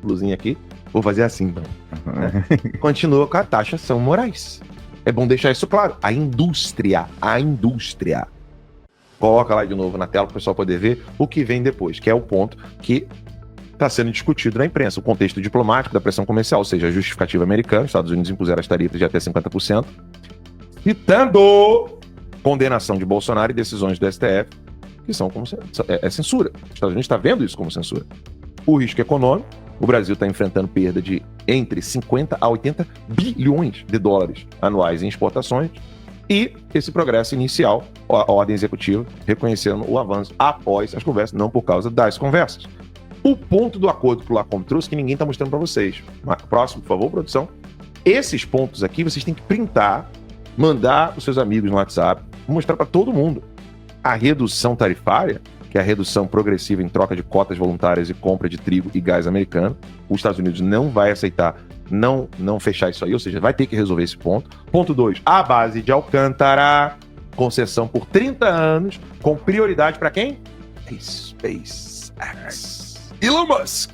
símbolozinho aqui. Vou fazer assim, então. Continua com a taxação Moraes. É bom deixar isso claro. A indústria. Coloca lá de novo na tela para o pessoal poder ver o que vem depois, que é o ponto que está sendo discutido na imprensa. O contexto diplomático da pressão comercial, ou seja, a justificativa americana. Os Estados Unidos impuseram as tarifas de até 50%, citando condenação de Bolsonaro e decisões do STF, que são como censura. Os Estados Unidos está vendo isso como censura. O risco econômico. O Brasil está enfrentando perda de entre 50 a 80 bilhões de dólares anuais em exportações e esse progresso inicial, a ordem executiva, reconhecendo o avanço após as conversas, não por causa das conversas. O ponto do acordo que o Lacombe trouxe que ninguém está mostrando para vocês. Próximo, por favor, produção. Esses pontos aqui vocês têm que printar, mandar para os seus amigos no WhatsApp, mostrar para todo mundo. A redução tarifária, que é a redução progressiva em troca de cotas voluntárias e compra de trigo e gás americano. Os Estados Unidos não vai aceitar não fechar isso aí, ou seja, vai ter que resolver esse ponto. Ponto 2, a base de Alcântara, concessão por 30 anos, com prioridade para quem? SpaceX, Elon Musk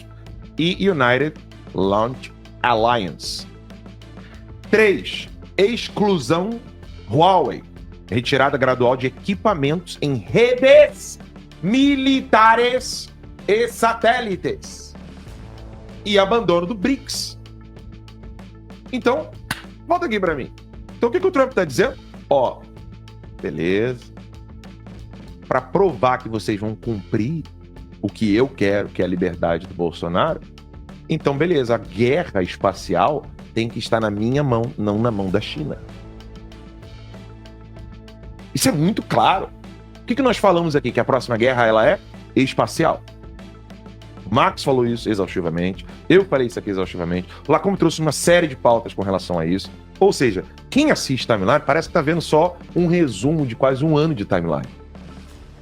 e United Launch Alliance. 3, exclusão Huawei, retirada gradual de equipamentos em redes militares e satélites. E abandono do BRICS. Então, volta aqui pra mim. Então, o que o Trump tá dizendo? Ó, beleza. Pra provar que vocês vão cumprir o que eu quero, que é a liberdade do Bolsonaro, então, beleza, a guerra espacial tem que estar na minha mão, não na mão da China. Isso é muito claro. O que nós falamos aqui? Que a próxima guerra, ela é espacial. O Max falou isso exaustivamente. Eu falei isso aqui exaustivamente. O Lacombe trouxe uma série de pautas com relação a isso. Ou seja, quem assiste timeline parece que está vendo só um resumo de quase um ano de timeline.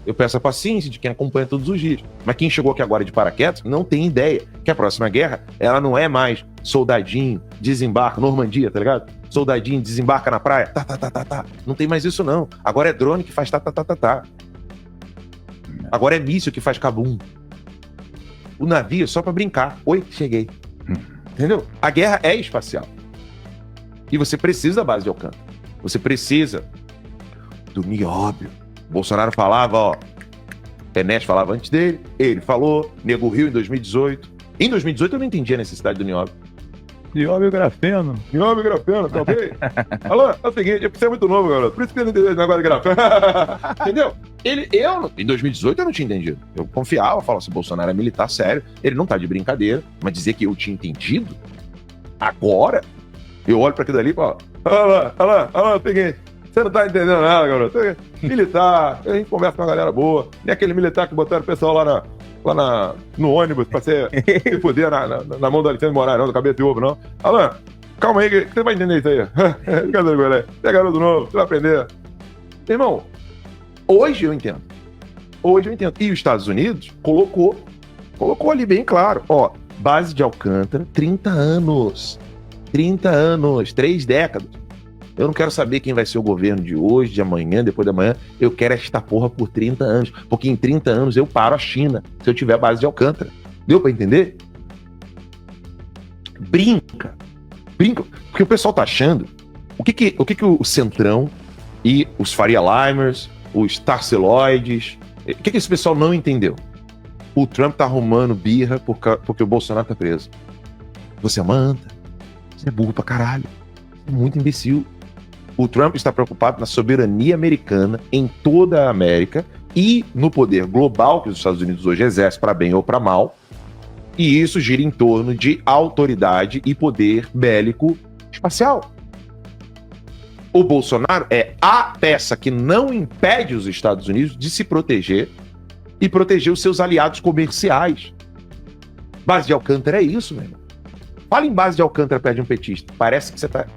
Eu peço a paciência de quem acompanha todos os dias. Mas quem chegou aqui agora de paraquedas não tem ideia que a próxima guerra, ela não é mais soldadinho, desembarca, Normandia, tá ligado? Soldadinho, desembarca na praia, tá. Não tem mais isso, não. Agora é drone que faz tá. Agora é míssil que faz cabum. O navio é só pra brincar. Oi, cheguei. Entendeu? A guerra é espacial. E você precisa da base de Alcântara. Você precisa do nióbio. Bolsonaro falava, ó. Penélope falava antes dele. Ele falou. Nego Rio em 2018. Em 2018 eu não entendi a necessidade do nióbio. Nióbio e grafeno, tá ok? Alan, é o seguinte, você é muito novo, garoto. Por isso que eu não entendi esse negócio de grafeno. Entendeu? Em 2018 eu não tinha entendido. Eu confiava, falava assim, Bolsonaro é militar sério. Ele não tá de brincadeira. Mas dizer que eu tinha entendido, agora, eu olho pra aquilo ali e falo, Alan, é o seguinte, você não tá entendendo nada, garoto. Militar, a gente conversa com uma galera boa. Nem aquele militar que botaram o pessoal lá no ônibus pra se fuder na mão do Alexandre Moraes, não, do cabeça de ovo, não. Alan, calma aí, que você vai entender isso aí. Você é garoto novo, você vai aprender. Irmão, hoje eu entendo. E os Estados Unidos colocou ali bem claro, ó, base de Alcântara, 30 anos, 3 décadas. Eu não quero saber quem vai ser o governo de hoje, de amanhã, depois de amanhã. Eu quero esta porra por 30 anos. Porque em 30 anos eu paro a China, se eu tiver a base de Alcântara. Deu pra entender? Brinca. Porque o pessoal tá achando... O que o Centrão e os Faria Limers, os Tarceloides... O que esse pessoal não entendeu? O Trump tá arrumando birra porque o Bolsonaro tá preso. Você é manta. Você é burro pra caralho. Você é muito imbecil. O Trump está preocupado na soberania americana em toda a América e no poder global que os Estados Unidos hoje exercem para bem ou para mal. E isso gira em torno de autoridade e poder bélico espacial. O Bolsonaro é a peça que não impede os Estados Unidos de se proteger e proteger os seus aliados comerciais. Base de Alcântara é isso, meu irmão. Fala em base de Alcântara perto de um petista. Parece que você tá...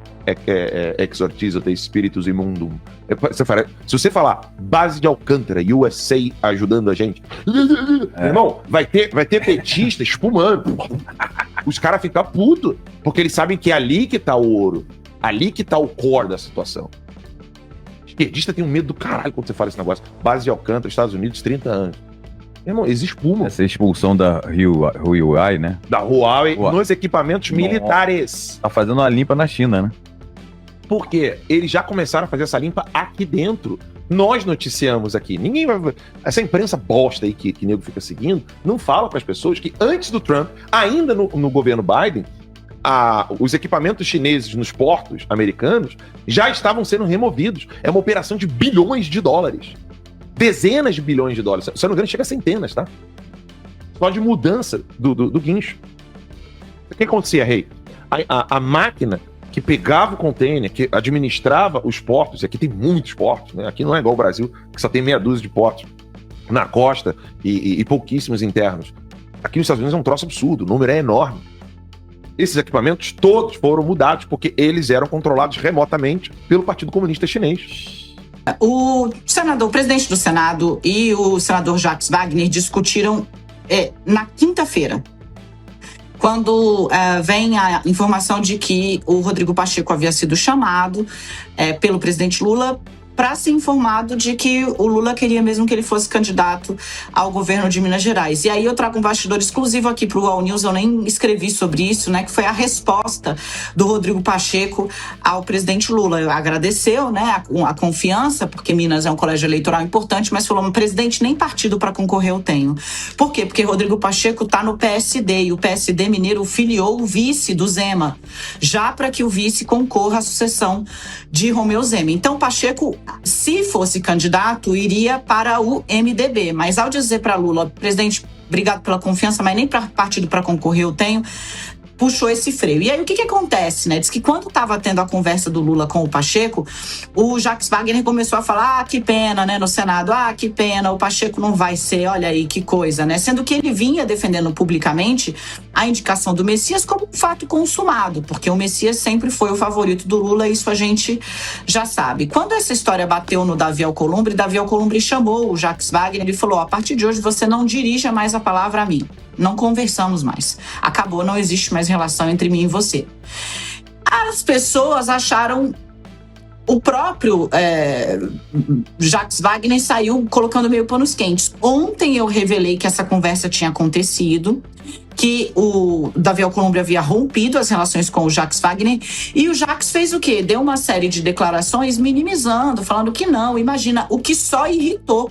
exortiza de espíritos imundum. Se você falar base de Alcântara, USA ajudando a gente, irmão, vai ter petista espumando. Os caras ficam putos, porque eles sabem que é ali que tá o ouro, ali que tá o core da situação. Esquerdista tem um medo do caralho quando você fala esse negócio. Base de Alcântara, Estados Unidos, 30 anos. Irmão, eles espumam Essa expulsão da Huawei, né? da Huawei nos equipamentos militares. Tá fazendo uma limpa na China, né? Porque eles já começaram a fazer essa limpa aqui dentro. Nós noticiamos aqui. Ninguém vai. Essa imprensa bosta aí que nego fica seguindo, não fala para as pessoas que antes do Trump, ainda no governo Biden, os equipamentos chineses nos portos americanos já estavam sendo removidos. É uma operação de bilhões de dólares. Dezenas de bilhões de dólares. Se eu não me engano, chega a centenas, tá? Só de mudança do guincho. O que acontecia, Rei? A máquina que pegava o container, que administrava os portos, e aqui tem muitos portos, né? Aqui não é igual o Brasil, que só tem meia dúzia de portos na costa e pouquíssimos internos. Aqui nos Estados Unidos é um troço absurdo, o número é enorme. Esses equipamentos todos foram mudados porque eles eram controlados remotamente pelo Partido Comunista Chinês. O presidente do Senado e o senador Jacques Wagner discutiram na quinta-feira, quando vem a informação de que o Rodrigo Pacheco havia sido chamado pelo presidente Lula para ser informado de que o Lula queria mesmo que ele fosse candidato ao governo de Minas Gerais. E aí eu trago um bastidor exclusivo aqui para o All News, eu nem escrevi sobre isso, né, que foi a resposta do Rodrigo Pacheco ao presidente Lula. Agradeceu, né, a confiança, porque Minas é um colégio eleitoral importante, mas falou, presidente, nem partido para concorrer eu tenho. Por quê? Porque Rodrigo Pacheco está no PSD, e o PSD mineiro filiou o vice do Zema, já para que o vice concorra à sucessão de Romeu Zema. Então, Pacheco, se fosse candidato, iria para o MDB. Mas ao dizer para Lula, presidente, obrigado pela confiança, mas nem para partido para concorrer eu tenho, puxou esse freio. E aí o que acontece, né? Diz que quando estava tendo a conversa do Lula com o Pacheco, o Jacques Wagner começou a falar, que pena, né, no Senado, que pena, o Pacheco não vai ser, olha aí que coisa, né? Sendo que ele vinha defendendo publicamente a indicação do Messias como um fato consumado, porque o Messias sempre foi o favorito do Lula, isso a gente já sabe. Quando essa história bateu no Davi Alcolumbre chamou o Jacques Wagner e falou, a partir de hoje você não dirija mais a palavra a mim. Não conversamos mais. Acabou, não existe mais relação entre mim e você. As pessoas acharam... O próprio Jacques Wagner saiu colocando meio panos quentes. Ontem eu revelei que essa conversa tinha acontecido, que o Davi Alcolumbre havia rompido as relações com o Jacques Wagner, e o Jacques fez o quê? Deu uma série de declarações minimizando, falando que não, imagina, o que só irritou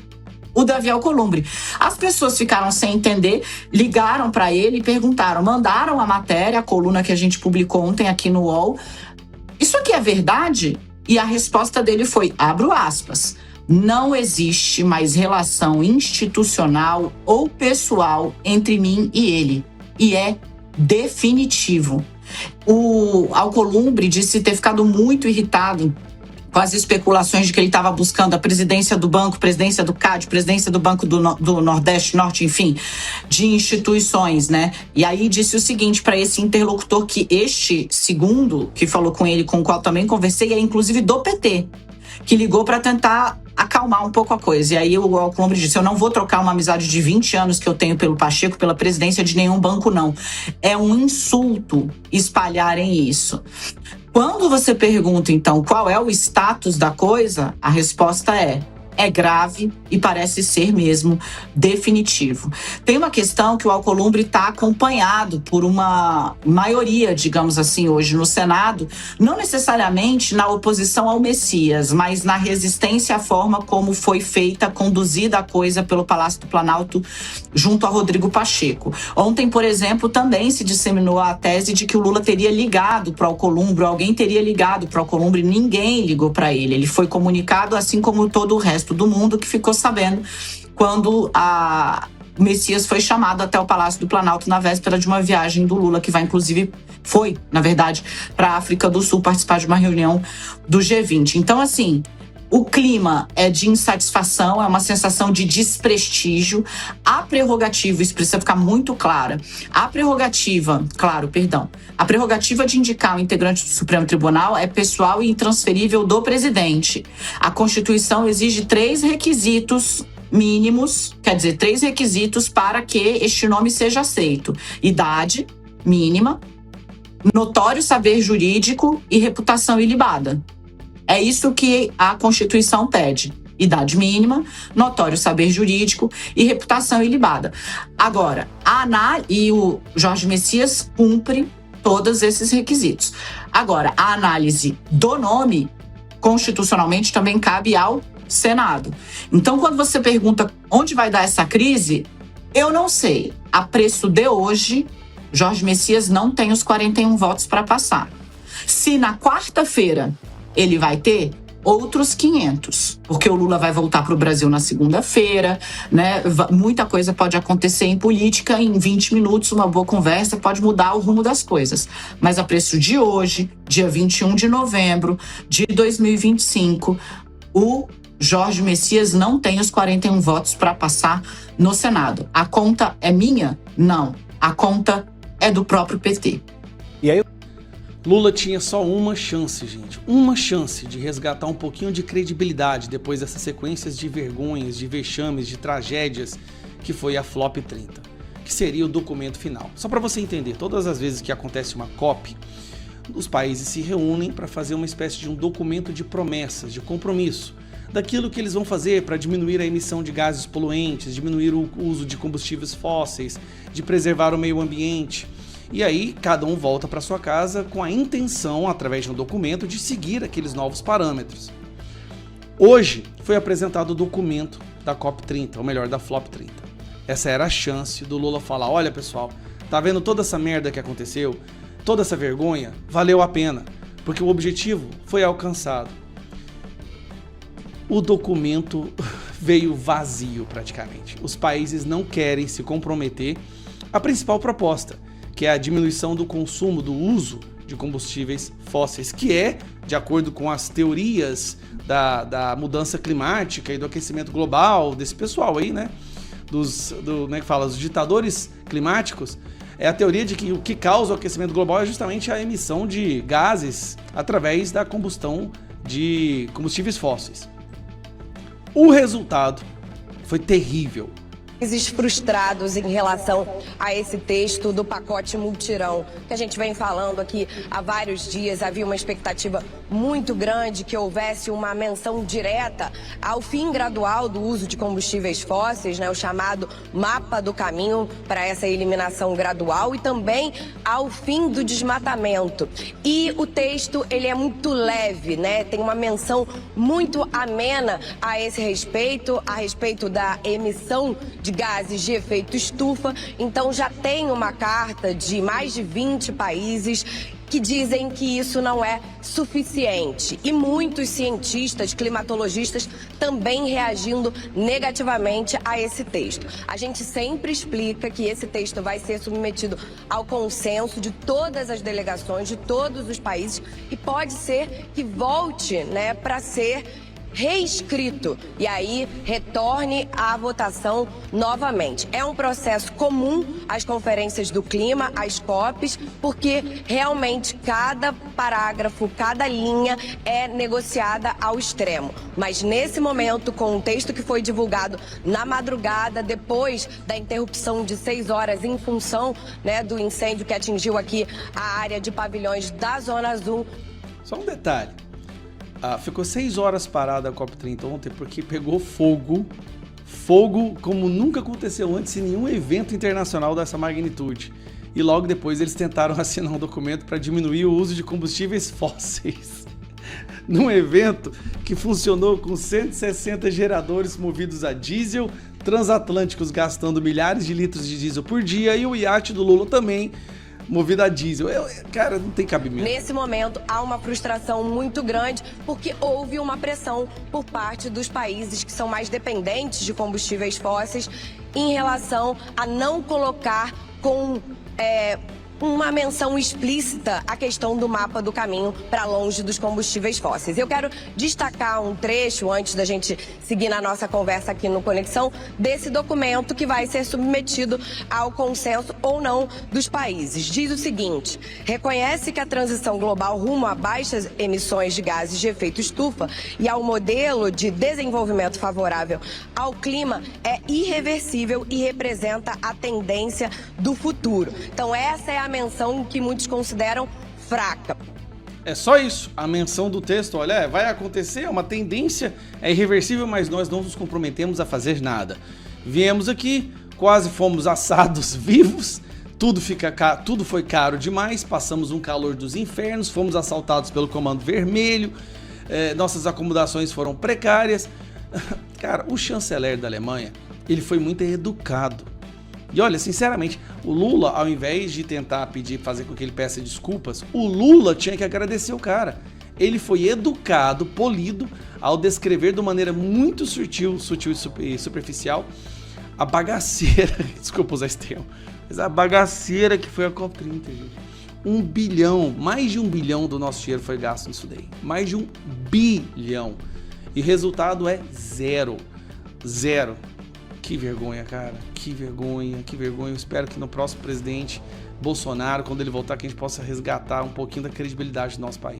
o Davi Alcolumbre. As pessoas ficaram sem entender, ligaram para ele e perguntaram, mandaram a matéria, a coluna que a gente publicou ontem aqui no UOL. Isso aqui é verdade? E a resposta dele foi, abro aspas, não existe mais relação institucional ou pessoal entre mim e ele. E é definitivo. O Alcolumbre disse ter ficado muito irritado com as especulações de que ele estava buscando a presidência do banco, presidência do CAD, presidência do Banco do Nordeste, Norte, enfim, de instituições, né? E aí disse o seguinte para esse interlocutor, que este segundo, que falou com ele, com o qual também conversei, é inclusive do PT, que ligou para tentar acalmar um pouco a coisa. E aí o Alcolumbre disse, eu não vou trocar uma amizade de 20 anos que eu tenho pelo Pacheco, pela presidência de nenhum banco, não. É um insulto espalharem isso. Quando você pergunta, então, qual é o status da coisa, a resposta é grave e parece ser mesmo definitivo. Tem uma questão que o Alcolumbre está acompanhado por uma maioria, digamos assim, hoje no Senado, não necessariamente na oposição ao Messias, mas na resistência à forma como foi feita, conduzida a coisa pelo Palácio do Planalto junto a Rodrigo Pacheco. Ontem, por exemplo, também se disseminou a tese de que o Lula teria ligado para o Alcolumbre, alguém teria ligado para o Alcolumbre, ninguém ligou para ele. Ele foi comunicado assim como todo o resto do mundo que ficou sabendo quando o Messias foi chamado até o Palácio do Planalto na véspera de uma viagem do Lula, que foi, na verdade, para a África do Sul participar de uma reunião do G20. Então, assim, o clima é de insatisfação, é uma sensação de desprestígio. A prerrogativa, isso precisa ficar muito clara, a prerrogativa de indicar um integrante do Supremo Tribunal é pessoal e intransferível do presidente. A Constituição exige 3 requisitos mínimos, quer dizer, 3 requisitos para que este nome seja aceito: idade mínima, notório saber jurídico e reputação ilibada. É isso que a Constituição pede. idade mínima, notório saber jurídico e reputação ilibada. Agora, e o Jorge Messias cumpre todos esses requisitos. Agora, a análise do nome, constitucionalmente, também cabe ao Senado. Então, quando você pergunta onde vai dar essa crise, eu não sei. A preço de hoje, Jorge Messias não tem os 41 votos para passar. Se na quarta-feira ele vai ter outros 500, porque o Lula vai voltar para o Brasil na segunda-feira, né? Muita coisa pode acontecer em política, em 20 minutos, uma boa conversa pode mudar o rumo das coisas. Mas a preço de hoje, dia 21 de novembro de 2025, o Jorge Messias não tem os 41 votos para passar no Senado. A conta é minha? Não. A conta é do próprio PT. E aí, Lula tinha só uma chance, gente. Uma chance de resgatar um pouquinho de credibilidade depois dessas sequências de vergonhas, de vexames, de tragédias que foi a Flop 30, que seria o documento final. Só para você entender, todas as vezes que acontece uma COP, os países se reúnem para fazer uma espécie de um documento de promessas, de compromisso, daquilo que eles vão fazer para diminuir a emissão de gases poluentes, diminuir o uso de combustíveis fósseis, de preservar o meio ambiente. E aí cada um volta para sua casa com a intenção, através de um documento, de seguir aqueles novos parâmetros. Hoje foi apresentado o documento da COP30, ou melhor, da Flop 30. Essa era a chance do Lula falar: olha pessoal, tá vendo toda essa merda que aconteceu? Toda essa vergonha? Valeu a pena, porque o objetivo foi alcançado. O documento veio vazio praticamente. Os países não querem se comprometer à principal proposta, que é a diminuição do consumo, do uso de combustíveis fósseis, que é, de acordo com as teorias da mudança climática e do aquecimento global, desse pessoal aí, né? Como é que fala? Os ditadores climáticos, é a teoria de que o que causa o aquecimento global é justamente a emissão de gases através da combustão de combustíveis fósseis. O resultado foi terrível. Frustrados em relação a esse texto do pacote multirão, que a gente vem falando aqui há vários dias. Havia uma expectativa muito grande que houvesse uma menção direta ao fim gradual do uso de combustíveis fósseis, né, o chamado mapa do caminho para essa eliminação gradual, e também ao fim do desmatamento. E o texto, ele é muito leve, né? Tem uma menção muito amena a esse respeito, a respeito da emissão de gases de efeito estufa. Então já tem uma carta de mais de 20 países que dizem que isso não é suficiente. E muitos cientistas, climatologistas, também reagindo negativamente a esse texto. A gente sempre explica que esse texto vai ser submetido ao consenso de todas as delegações, de todos os países, e pode ser que volte, né, para ser reescrito e aí retorne à votação novamente. É um processo comum às conferências do clima, às COPs, porque realmente cada parágrafo, cada linha é negociada ao extremo. Mas nesse momento, com o texto que foi divulgado na madrugada, depois da interrupção de 6 horas em função, né, do incêndio que atingiu aqui a área de pavilhões da Zona Azul. Só um detalhe. Ficou 6 horas parada a COP30 ontem porque pegou fogo como nunca aconteceu antes em nenhum evento internacional dessa magnitude. E logo depois eles tentaram assinar um documento para diminuir o uso de combustíveis fósseis. Num evento que funcionou com 160 geradores movidos a diesel, transatlânticos gastando milhares de litros de diesel por dia, e o iate do Lula também movida a diesel. Cara, não tem cabimento. Nesse momento, há uma frustração muito grande, porque houve uma pressão por parte dos países que são mais dependentes de combustíveis fósseis em relação a não colocar com uma menção explícita a questão do mapa do caminho para longe dos combustíveis fósseis. Eu quero destacar um trecho, antes da gente seguir na nossa conversa aqui no Conexão, desse documento que vai ser submetido ao consenso ou não dos países. Diz o seguinte: reconhece que a transição global rumo a baixas emissões de gases de efeito estufa e ao modelo de desenvolvimento favorável ao clima é irreversível e representa a tendência do futuro. Então essa é a menção que muitos consideram fraca. É só isso. A menção do texto, olha, vai acontecer, é uma tendência, é irreversível, mas nós não nos comprometemos a fazer nada. Viemos aqui, quase fomos assados vivos, tudo foi caro demais, passamos um calor dos infernos, fomos assaltados pelo Comando Vermelho, nossas acomodações foram precárias. Cara, o chanceler da Alemanha, ele foi muito educado. E olha, sinceramente, o Lula, ao invés de tentar fazer com que ele peça desculpas, o Lula tinha que agradecer o cara. Ele foi educado, polido, ao descrever de maneira muito sutil e superficial a bagaceira, desculpa usar esse termo, mas a bagaceira que foi a COP30, gente. 1 bilhão, mais de 1 bilhão do nosso dinheiro foi gasto nisso daí. Mais de 1 bilhão. E o resultado é zero. Zero. Que vergonha, cara. Que vergonha, que vergonha. Eu espero que no próximo presidente Bolsonaro, quando ele voltar, que a gente possa resgatar um pouquinho da credibilidade do nosso país.